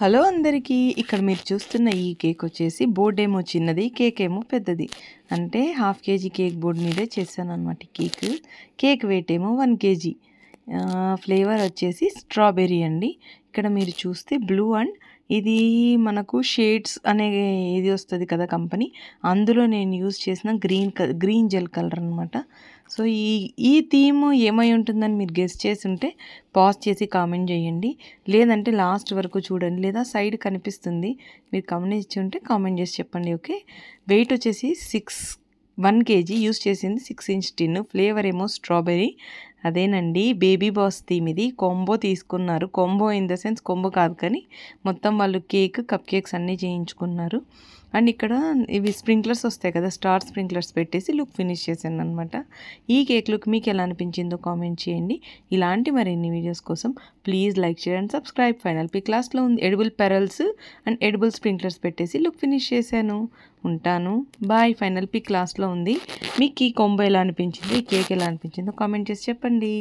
hello అందరికీ ఇక్కడ మీరు చూస్తున్న ఈ కేక్ వచ్చేసి బోర్డ్ ఏమో చిన్నది కేక్ ఏమో పెద్దది అంటే హాఫ్ కేజీ కేక్ బోర్డ్ మీదే చేశాను అనమాట కేక్ వెయిట్ ఏమో 1 కేజీ ఫ్లేవర్ వచ్చేసి స్ట్రాబెర్రీ అండి ఇక్కడ మీరు చూస్తే బ్లూ అండ్ ఇది మనకు షేడ్స్ అనే ఇది వస్తుంది కదా కంపెనీ అందులో నేను యూజ్ చేసిన గ్రీన్ జెల్ కలర్ అనమాట సో ఈ థీమ్ ఏమై ఉంటుందని మీరు గెస్ చేసి ఉంటే పాజ్ చేసి కామెంట్ చేయండి లేదంటే లాస్ట్ వరకు చూడండి లేదా సైడ్ కనిపిస్తుంది మీరు గమనించి ఉంటే కామెంట్ చేసి చెప్పండి ఓకే వెయిట్ వచ్చేసి 1 కేజీ యూజ్ చేసింది 6 ఇంచ్ టిన్ ఫ్లేవర్ ఏమో స్ట్రాబెర్రీ అదేనండి బేబీ బాస్ థీమ్ ఇది కాంబో తీసుకున్నారు combo in the sense combo కాదు కానీ మొత్తం వాళ్ళు కప్ కేక్స్ అన్నీ చేయించుకున్నారు అండ్ ఇక్కడ ఇవి స్ప్రింక్లర్స్ వస్తాయి కదా స్టార్ స్ప్రింక్లర్స్ పెట్టేసి లుక్ ఫినిష్ చేశాను అనమాట ఈ కేక్ లుక్ మీకు ఎలా అనిపించిందో కామెంట్ చేయండి ఇలాంటి మరిన్ని వీడియోస్ కోసం please like share and subscribe final pic క్లాస్లో ఉంది edible pearls and edible sprinklers పెట్టేసి లుక్ ఫినిష్ చేశాను ఉంటాను బాయ్ ఫైనల్ పిక్ క్లాస్లో ఉంది మీకు ఈ కాంబో ఎలా అనిపించింది ఈ కేక్ ఎలా అనిపించిందో కామెంట్ చేసి చెప్పండి